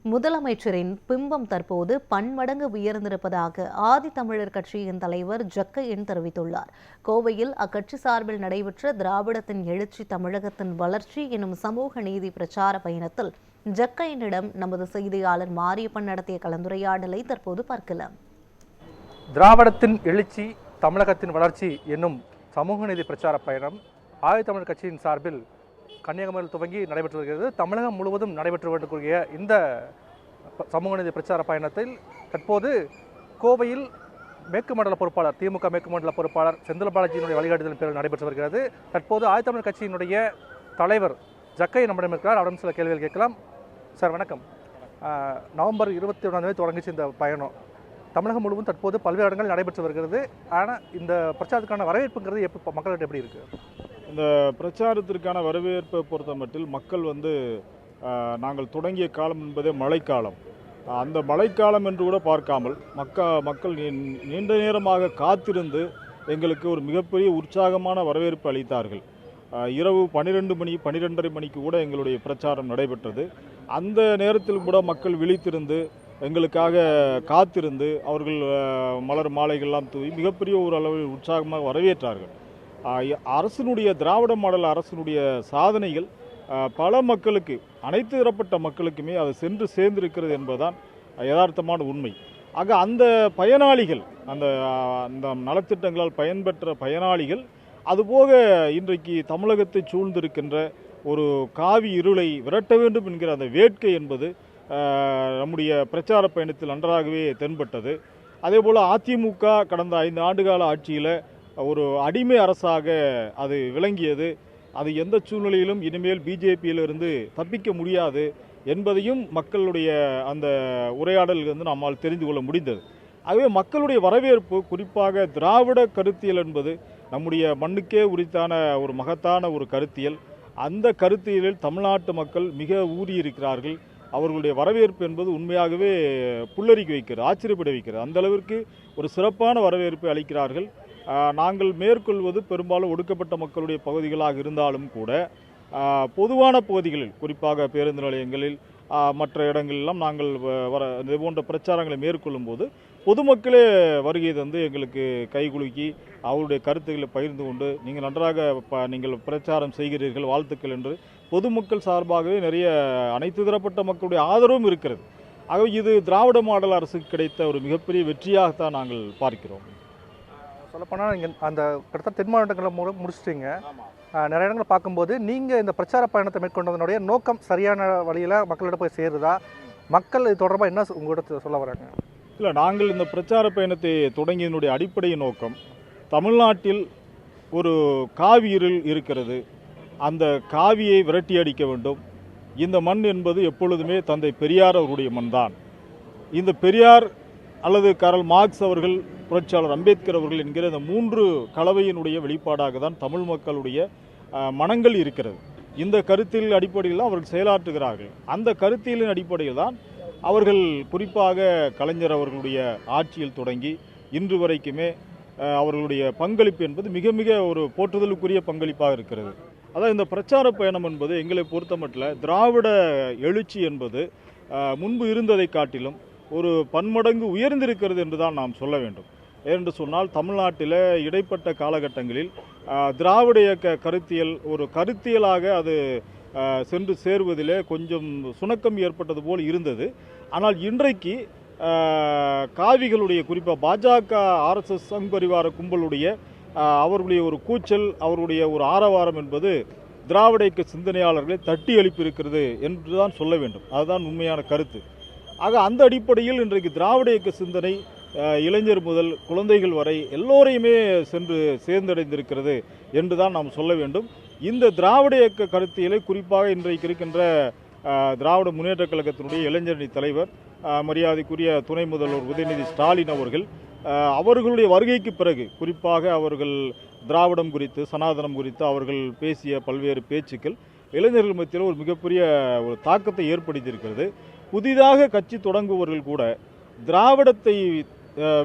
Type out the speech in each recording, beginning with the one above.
முதலமைச்சரின் பிம்பம் தற்போது பன்மடங்கு உயர்ந்திருப்பதாக ஆதித்தமிழர் கட்சியின் தலைவர் ஜக்கையன் தெரிவித்துள்ளார். கோவையில் அக்கட்சி சார்பில் நடைபெற்ற திராவிடத்தின் எழுச்சி தமிழகத்தின் வளர்ச்சி எனும் சமூக நீதி பிரச்சார பயணத்தில் ஜக்கையனிடம் நமது செய்தியாளர் மாரியப்பன் நடத்திய கலந்துரையாடலை தற்போது பார்க்கலாம். திராவிடத்தின் எழுச்சி தமிழகத்தின் வளர்ச்சி என்னும் சமூக நீதி பிரச்சார பயணம் ஆதித்தமிழர் கட்சியின் சார்பில் கன்னியாகுமரியில் துவங்கி நடைபெற்று வருகிறது. தமிழகம் முழுவதும் நடைபெற்று வரக்கூடிய இந்த சமூக நீதி பிரச்சார பயணத்தில் தற்போது கோவையில் மேற்கு மண்டல பொறுப்பாளர் திமுக மேற்கு மண்டல பொறுப்பாளர் செந்தில் பாலாஜியினுடைய வழிகாட்டுதலின் பேரில் நடைபெற்று வருகிறது. தற்போது ஆதித்தமிழர் கட்சியினுடைய தலைவர் ஜக்கை நம்மிடம் இருக்கிறார். அவரிடம் சில கேள்விகள் கேட்கலாம். சார் வணக்கம். நவம்பர் 21 தொடங்கிச்சு இந்த பயணம். தமிழகம் முழுவதும் தற்போது பல்வேறு இடங்கள் நடைபெற்று வருகிறது. ஆனால் இந்த பிரச்சாரத்துக்கான வரவேற்புங்கிறது மக்கள்கிட்ட எப்படி இருக்குது? இந்த பிரச்சாரத்திற்கான வரவேற்பை பொறுத்த மட்டில் மக்கள் நாங்கள் தொடங்கிய காலம் என்பதே மழைக்காலம். அந்த மழைக்காலம் என்று கூட பார்க்காமல் மக்கள் நீண்ட நேரமாக காத்திருந்து எங்களுக்கு ஒரு மிகப்பெரிய உற்சாகமான வரவேற்பு அளித்தார்கள். இரவு 12 மணி 12:30 மணிக்கு கூட எங்களுடைய பிரச்சாரம் நடைபெற்றது. அந்த நேரத்தில் கூட மக்கள் விழித்திருந்து எங்களுக்காக காத்திருந்து அவர்கள் மலர் மாலைகள்லாம் தூவி மிகப்பெரிய ஒரு அளவில் உற்சாகமாக வரவேற்றார்கள். அரசினுடைய திராவிட மாடல் அரசினுடைய சாதனைகள் பல மக்களுக்கு, அனைத்து தரப்பட்ட மக்களுக்குமே அது சென்று சேர்ந்திருக்கிறது என்பதுதான் யதார்த்தமான உண்மை. ஆக அந்த பயனாளிகள், அந்த நலத்திட்டங்களால் பயன்பெற்ற பயனாளிகள், அதுபோக இன்றைக்கு தமிழகத்தை சூழ்ந்திருக்கின்ற ஒரு காவி இருளை விரட்ட வேண்டும் என்கிற அந்த வேட்கை என்பது நம்முடைய பிரச்சார பயணத்தில் நன்றாகவே தென்பட்டது. அதேபோல் அதிமுக கடந்த 5 ஆண்டுகால ஆட்சியில் ஒரு அடிமை அரசாக அது விளங்கியது. அது எந்த சூழ்நிலையிலும் இனிமேல் பிஜேபியிலிருந்து தப்பிக்க முடியாது என்பதையும் மக்களுடைய அந்த உரையாடலிலிருந்து நம்மால் தெரிந்து கொள்ள முடிந்தது. ஆகவே மக்களுடைய வரவேற்பு, குறிப்பாக திராவிட கருத்தியல் என்பது நம்முடைய மண்ணுக்கே உரித்தான ஒரு மகத்தான ஒரு கருத்தியல். அந்த கருத்தியலில் தமிழ்நாட்டு மக்கள் மிக ஊறியிருக்கிறார்கள். அவர்களுடைய வரவேற்பு என்பது உண்மையாகவே புல்லரிக்க வைக்கிறது, ஆச்சரியப்பட வைக்கிறது. அந்த அளவிற்கு ஒரு சிறப்பான வரவேற்பை அளிக்கிறார்கள். நாங்கள் மேற்கொள்வது பெரும்பாலும் ஒடுக்கப்பட்ட மக்களுடைய பகுதிகளாக இருந்தாலும் கூட பொதுவான பகுதிகளில், குறிப்பாக பேருந்து நிலையங்களில் மற்ற இடங்களெல்லாம் நாங்கள் இது போன்ற பிரச்சாரங்களை மேற்கொள்ளும் போது பொதுமக்களே வருகை தந்து எங்களுக்கு கைகுலுக்கி அவருடைய கருத்துக்களை பகிர்ந்து கொண்டு நீங்கள் நன்றாக நீங்கள் பிரச்சாரம் செய்கிறீர்கள், வாழ்த்துக்கள் என்று பொதுமக்கள் சார்பாகவே நிறைய அனைத்து தரப்பட்ட மக்களுடைய ஆதரவும் இருக்கிறது. ஆகவே இது திராவிட மாடல் அரசுக்கு கிடைத்த ஒரு மிகப்பெரிய வெற்றியாகத்தான் நாங்கள் பார்க்கிறோம். சொல்லப்போனால் நீங்கள் அந்த கிட்டத்தட்ட தென் மாவட்டங்களை முடிச்சிட்டிங்க. நிறைய இடங்களை பார்க்கும்போது நீங்கள் இந்த பிரச்சார பயணத்தை மேற்கொண்டதனுடைய நோக்கம் சரியான வழியில் மக்களிடம் போய் சேருதா? மக்கள் இது தொடர்பாக என்ன உங்கள்கிட்ட சொல்ல வராங்க? இல்லை, நாங்கள் இந்த பிரச்சார பயணத்தை தொடங்கியதனுடைய அடிப்படை நோக்கம், தமிழ்நாட்டில் ஒரு காவி இருள் இருக்கிறது, அந்த காவியை விரட்டி அடிக்க வேண்டும். இந்த மண் என்பது எப்பொழுதுமே தந்தை பெரியார் அவருடைய மண் தான். இந்த பெரியார் அல்லது காரல் மார்க்ஸ் அவர்கள், புரட்சியாளர் அம்பேத்கர் அவர்கள் என்கிற இந்த 3 கலவையினுடைய வெளிப்பாடாக தான் தமிழ் மக்களுடைய மனங்கள் இருக்கிறது. இந்த கருத்தியல் அடிப்படையில் அவர்கள் செயலாற்றுகிறார்கள். அந்த கருத்தியலின் அடிப்படையில் தான் அவர்கள், குறிப்பாக கலைஞர் அவர்களுடைய ஆட்சியில் தொடங்கி இன்று வரைக்குமே அவர்களுடைய பங்களிப்பு என்பது மிக மிக ஒரு போற்றுதலுக்குரிய பங்களிப்பாக இருக்கிறது. அதாவது இந்த பிரச்சார பயணம் என்பது எங்களை பொறுத்த மட்டும் திராவிட எழுச்சி என்பது முன்பு இருந்ததை காட்டிலும் ஒரு பன்மடங்கு உயர்ந்திருக்கிறது என்று தான் நாம் சொல்ல வேண்டும். ஏனென்று சொன்னால், தமிழ்நாட்டில் இடைப்பட்ட காலகட்டங்களில் திராவிட இயக்க கருத்தியல் ஒரு கருத்தியலாக அது சென்று சேருவதிலே கொஞ்சம் சுணக்கம் ஏற்பட்டது போல் இருந்தது. ஆனால் இன்றைக்கு காவிகளுடைய, குறிப்பாக பாஜக RSS சங் பரிவார கும்பலுடைய அவர்களுடைய ஒரு கூச்சல், அவருடைய ஒரு ஆரவாரம் என்பது திராவிட இயக்க சிந்தனையாளர்களை தட்டி எழுப்பியிருக்கிறது என்று தான் சொல்ல வேண்டும். அதுதான் உண்மையான கருத்து. ஆக அந்த அடிப்படையில் இன்றைக்கு திராவிட இயக்க சிந்தனை இளைஞர் முதல் குழந்தைகள் வரை எல்லோரையுமே சென்று சேர்ந்தடைந்திருக்கிறது என்று தான் நாம் சொல்ல வேண்டும். இந்த திராவிட இயக்க கருத்தியலை குறிப்பாக இன்றைக்கு இருக்கின்ற திராவிட முன்னேற்ற கழகத்தினுடைய இளைஞரணி தலைவர் மரியாதைக்குரிய துணை முதல்வர் உதயநிதி ஸ்டாலின் அவர்களுடைய வருகைக்கு பிறகு, குறிப்பாக அவர்கள் திராவிடம் குறித்து, சனாதனம் குறித்து அவர்கள் பேசிய பல்வேறு பேச்சுக்கள் இளைஞர்கள் மத்தியில் ஒரு மிகப்பெரிய ஒரு தாக்கத்தை ஏற்படுத்தியிருக்கிறது. புதிதாக கட்சி தொடங்குபவர்கள் கூட திராவிடத்தை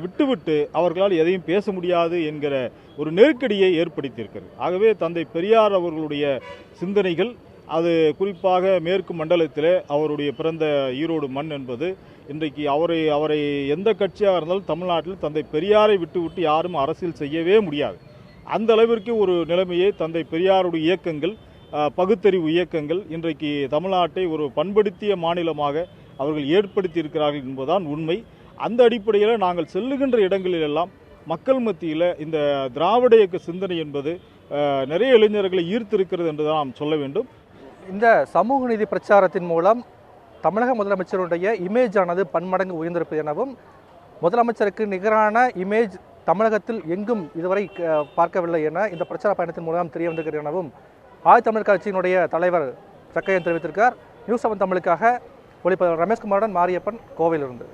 விட்டுவிட்டு அவர்களால் எதையும் பேச முடியாது என்கிற ஒரு நெருக்கடியை ஏற்படுத்தியிருக்கிறது. ஆகவே தந்தை பெரியார் அவர்களுடைய சிந்தனைகள் அது குறிப்பாக மேற்கு மண்டலத்திலே அவருடைய பிறந்த ஈரோடு மண் என்பது இன்றைக்கு அவரை எந்த கட்சியாக இருந்தாலும் தமிழ்நாட்டில் தந்தை பெரியாரை விட்டு யாரும் அரசியல் செய்யவே முடியாது. அந்த அளவிற்கு ஒரு நிலைமையை தந்தை பெரியாருடைய இயக்கங்கள், பகுத்தறிவு இயக்கங்கள் இன்றைக்கு தமிழ்நாட்டை ஒரு பண்படுத்திய மாநிலமாக அவர்கள் ஏற்படுத்தி இருக்கிறார்கள் என்பதுதான் உண்மை. அந்த அடிப்படையில் நாங்கள் செல்லுகின்ற இடங்களிலெல்லாம் மக்கள் மத்தியில் இந்த திராவிட இயக்க சிந்தனை என்பது நிறைய இளைஞர்களை ஈர்த்திருக்கிறது என்று தான் நாம் சொல்ல வேண்டும். இந்த சமூக நீதி பிரச்சாரத்தின் மூலம் தமிழக முதலமைச்சருடைய இமேஜ் ஆனது பன்மடங்கு உயர்ந்திருப்பது எனவும், முதலமைச்சருக்கு நிகரான இமேஜ் தமிழகத்தில் எங்கும் இதுவரை பார்க்கவில்லை என இந்த பிரச்சார பயணத்தின் மூலம் தெரிய வந்திருக்கிறது எனவும் ஆதித்தமிழர் கட்சியினுடைய தலைவர் ஜக்கையன் தெரிவித்திருக்கார். நியூஸ் 7 தமிழுக்காக ஒளிப்பதிவாளர் ரமேஷ்குமாருடன் மாரியப்பன், கோவையிலிருந்து.